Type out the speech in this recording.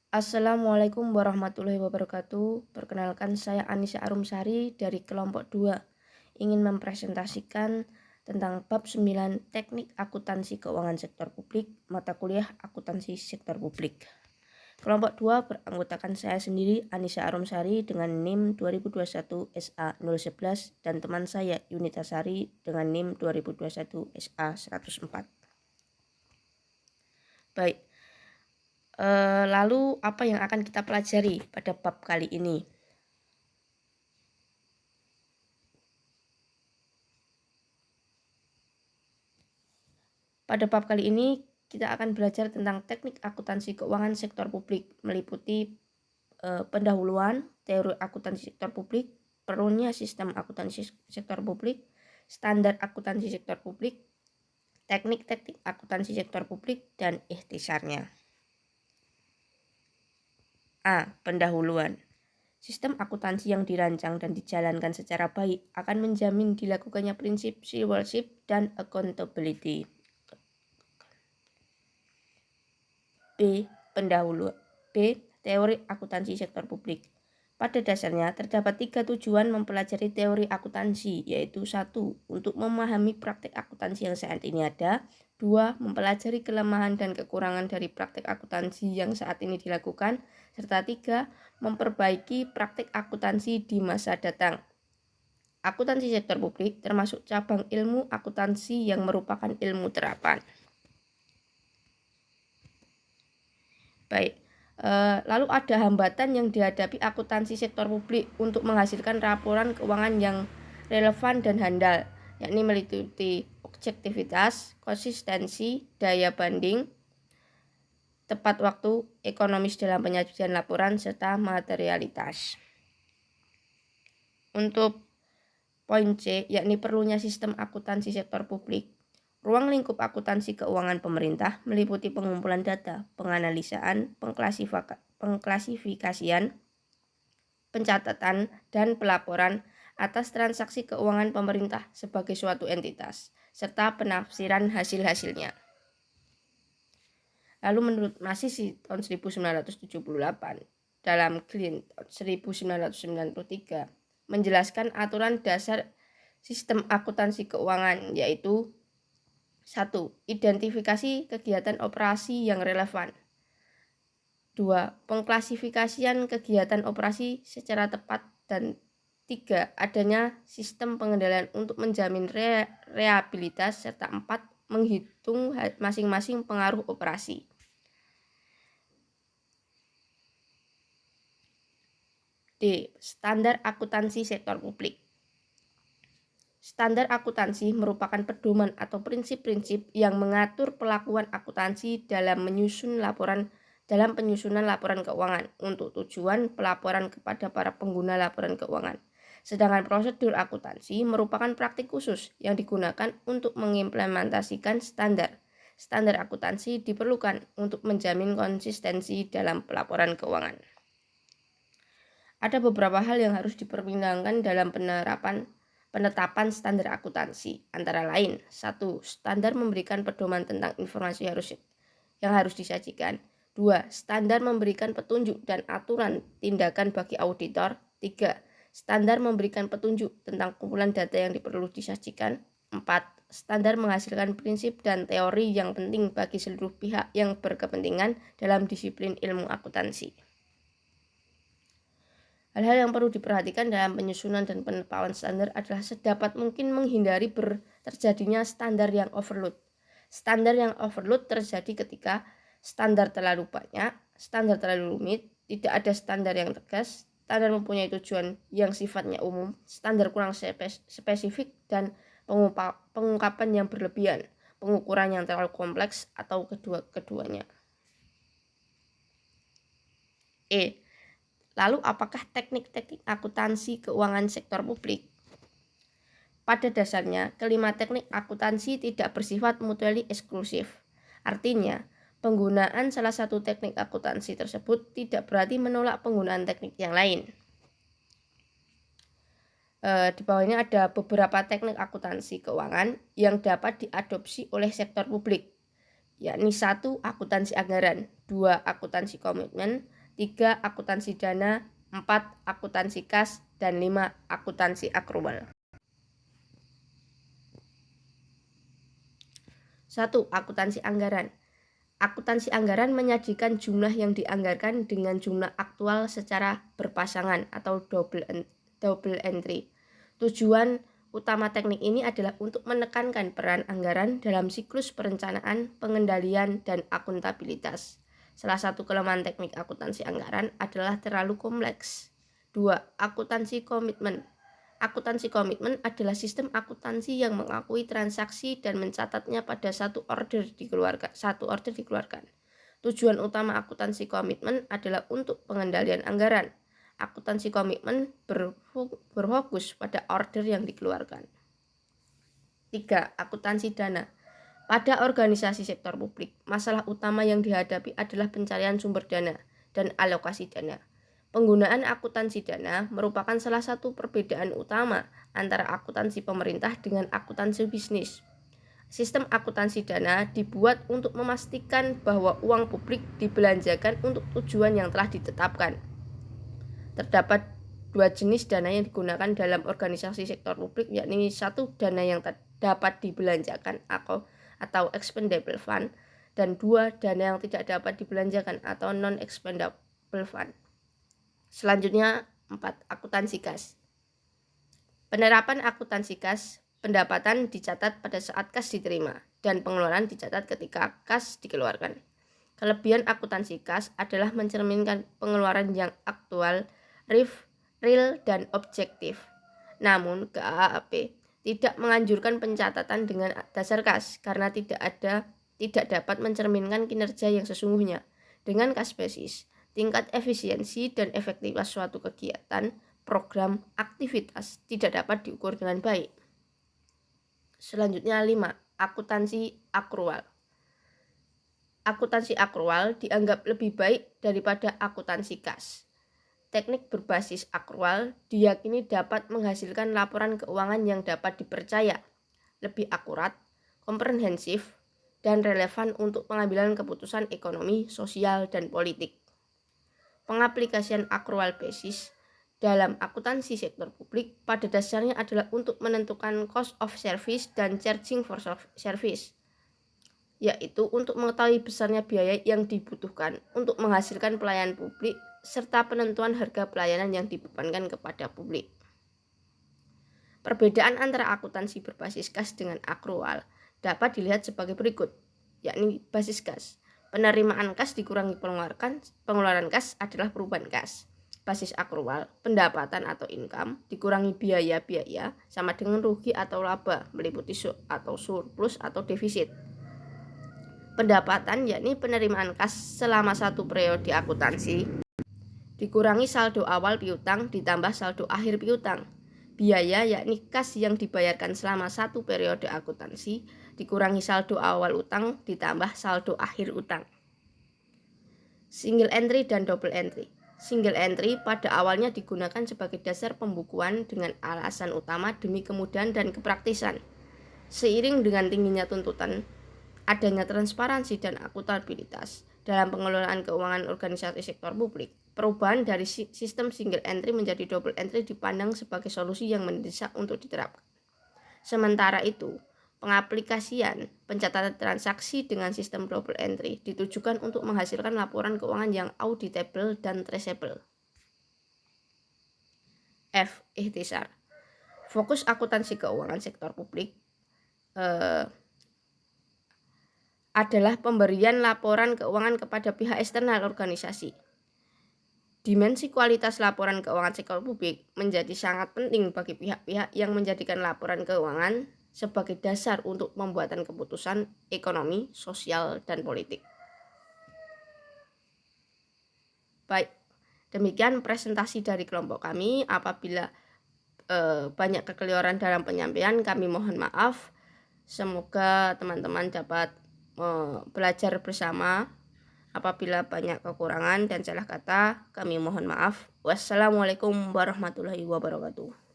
Assalamualaikum warahmatullahi wabarakatuh. Perkenalkan saya Anissa Arumsari dari kelompok 2. Ingin mempresentasikan tentang bab 9 Teknik Akuntansi Keuangan Sektor Publik, mata kuliah Akuntansi Sektor Publik. Kelompok 2 beranggotakan saya sendiri Anissa Arumsari dengan NIM 2021 SA 011 dan teman saya Yunita Sari dengan NIM 2021 SA 104. Baik. Lalu apa yang akan kita pelajari pada bab kali ini? Pada bab kali ini kita akan belajar tentang teknik akuntansi keuangan sektor publik, meliputi pendahuluan, teori akuntansi sektor publik, perlunya sistem akuntansi sektor publik, standar akuntansi sektor publik, teknik-teknik akuntansi sektor publik, dan ikhtisarnya. A. Pendahuluan. Sistem akuntansi yang dirancang dan dijalankan secara baik akan menjamin dilakukannya prinsip stewardship dan accountability. B. Teori akuntansi sektor publik. Pada dasarnya terdapat 3 tujuan mempelajari teori akuntansi, yaitu 1. Untuk memahami praktek akuntansi yang saat ini ada. 2. Mempelajari kelemahan dan kekurangan dari praktek akuntansi yang saat ini dilakukan. Serta 3. Memperbaiki praktek akuntansi di masa datang. Akuntansi sektor publik termasuk cabang ilmu akuntansi yang merupakan ilmu terapan. Baik. Lalu ada hambatan yang dihadapi akuntansi sektor publik untuk menghasilkan laporan keuangan yang relevan dan handal, yakni meliputi objektivitas, konsistensi, daya banding, tepat waktu, ekonomis dalam penyajian laporan, serta materialitas. Untuk poin C, yakni perlunya sistem akuntansi sektor publik. Ruang lingkup akuntansi keuangan pemerintah meliputi pengumpulan data, penganalisaan, pengklasifikasian, pencatatan, dan pelaporan atas transaksi keuangan pemerintah sebagai suatu entitas, serta penafsiran hasil-hasilnya. Lalu menurut Masisi tahun 1978 dalam Glynn tahun 1993 menjelaskan aturan dasar sistem akuntansi keuangan, yaitu 1. Identifikasi kegiatan operasi yang relevan. 2. Pengklasifikasian kegiatan operasi secara tepat. Dan 3. Adanya sistem pengendalian untuk menjamin reliabilitas. Serta 4. Menghitung masing-masing pengaruh operasi. D. Standar akuntansi sektor publik. Standar akuntansi merupakan pedoman atau prinsip-prinsip yang mengatur pelakuan akuntansi dalam penyusunan laporan keuangan untuk tujuan pelaporan kepada para pengguna laporan keuangan. Sedangkan prosedur akuntansi merupakan praktik khusus yang digunakan untuk mengimplementasikan standar. Standar akuntansi diperlukan untuk menjamin konsistensi dalam pelaporan keuangan. Ada beberapa hal yang harus dipertimbangkan dalam penetapan standar akuntansi, antara lain 1. Standar memberikan pedoman tentang informasi yang harus disajikan. 2. Standar memberikan petunjuk dan aturan tindakan bagi auditor. 3. Standar memberikan petunjuk tentang kumpulan data yang perlu disajikan. 4. Standar menghasilkan prinsip dan teori yang penting bagi seluruh pihak yang berkepentingan dalam disiplin ilmu akuntansi. Hal-hal yang perlu diperhatikan dalam penyusunan dan penetapan standar adalah sedapat mungkin menghindari terjadinya standar yang overload. Standar yang overload terjadi ketika standar terlalu banyak, standar terlalu rumit, tidak ada standar yang tegas, standar mempunyai tujuan yang sifatnya umum, standar kurang spesifik, dan pengungkapan yang berlebihan, pengukuran yang terlalu kompleks, atau keduanya. Lalu apakah teknik-teknik akuntansi keuangan sektor publik? Pada dasarnya, kelima teknik akuntansi tidak bersifat mutually eksklusif. Artinya, penggunaan salah satu teknik akuntansi tersebut tidak berarti menolak penggunaan teknik yang lain. Di bawah ini ada beberapa teknik akuntansi keuangan yang dapat diadopsi oleh sektor publik, yakni 1. Akuntansi anggaran, 2. Akuntansi komitmen, 3. Akuntansi dana, 4. Akuntansi kas, dan 5. Akuntansi akrual. 1. Akuntansi anggaran. Akuntansi anggaran menyajikan jumlah yang dianggarkan dengan jumlah aktual secara berpasangan atau double entry. Tujuan utama teknik ini adalah untuk menekankan peran anggaran dalam siklus perencanaan, pengendalian, dan akuntabilitas. Salah satu kelemahan teknik akuntansi anggaran adalah terlalu kompleks. 2. Akuntansi komitmen. Akuntansi komitmen adalah sistem akuntansi yang mengakui transaksi dan mencatatnya pada satu order dikeluarkan. Tujuan utama akuntansi komitmen adalah untuk pengendalian anggaran. Akuntansi komitmen berfokus pada order yang dikeluarkan. 3. Akuntansi dana. Pada organisasi sektor publik, masalah utama yang dihadapi adalah pencarian sumber dana dan alokasi dana. Penggunaan akuntansi dana merupakan salah satu perbedaan utama antara akuntansi pemerintah dengan akuntansi bisnis. Sistem akuntansi dana dibuat untuk memastikan bahwa uang publik dibelanjakan untuk tujuan yang telah ditetapkan. Terdapat dua jenis dana yang digunakan dalam organisasi sektor publik, yakni 1. Dana yang dapat dibelanjakan atau expendable fund, dan 2. Dana yang tidak dapat dibelanjakan atau non-expendable fund. Selanjutnya 4. Akuntansi kas. Penerapan akuntansi kas, pendapatan dicatat pada saat kas diterima dan pengeluaran dicatat ketika kas dikeluarkan. Kelebihan akuntansi kas adalah mencerminkan pengeluaran yang aktual, real, dan objektif. Namun GAAP tidak menganjurkan pencatatan dengan dasar kas karena tidak dapat mencerminkan kinerja yang sesungguhnya. Dengan kas basis, tingkat efisiensi dan efektivitas suatu kegiatan, program, aktivitas tidak dapat diukur dengan baik. Selanjutnya 5. Akuntansi akrual. Akuntansi akrual dianggap lebih baik daripada akuntansi kas. Teknik berbasis akrual diyakini dapat menghasilkan laporan keuangan yang dapat dipercaya, lebih akurat, komprehensif, dan relevan untuk pengambilan keputusan ekonomi, sosial, dan politik. Pengaplikasian akrual basis dalam akuntansi sektor publik pada dasarnya adalah untuk menentukan cost of service dan charging for service, yaitu untuk mengetahui besarnya biaya yang dibutuhkan untuk menghasilkan pelayanan publik serta penentuan harga pelayanan yang dibebankan kepada publik. Perbedaan antara akuntansi berbasis kas dengan akrual dapat dilihat sebagai berikut, yakni basis kas. Penerimaan kas dikurangi pengeluaran kas adalah perubahan kas. Basis akrual, pendapatan atau income dikurangi biaya-biaya sama dengan rugi atau laba meliputi atau surplus atau defisit. Pendapatan yakni penerimaan kas selama satu periode akuntansi dikurangi saldo awal piutang ditambah saldo akhir piutang. Biaya yakni kas yang dibayarkan selama satu periode akuntansi dikurangi saldo awal utang ditambah saldo akhir utang. Single entry dan double entry. Single entry pada awalnya digunakan sebagai dasar pembukuan dengan alasan utama demi kemudahan dan kepraktisan. Seiring dengan tingginya tuntutan adanya transparansi dan akuntabilitas dalam pengelolaan keuangan organisasi sektor publik, perubahan dari sistem single entry menjadi double entry dipandang sebagai solusi yang mendesak untuk diterapkan. Sementara itu, pengaplikasian pencatatan transaksi dengan sistem double entry ditujukan untuk menghasilkan laporan keuangan yang auditable dan traceable. F. Ikhtisar. Fokus akuntansi keuangan sektor publik adalah pemberian laporan keuangan kepada pihak eksternal organisasi. Dimensi kualitas laporan keuangan sektor publik menjadi sangat penting bagi pihak-pihak yang menjadikan laporan keuangan sebagai dasar untuk pembuatan keputusan ekonomi, sosial, dan politik. Baik, demikian presentasi dari kelompok kami. Apabila banyak kekeliruan dalam penyampaian, kami mohon maaf. Semoga teman-teman dapat belajar bersama. Apabila banyak kekurangan dan salah kata, kami mohon maaf. Wassalamualaikum warahmatullahi wabarakatuh.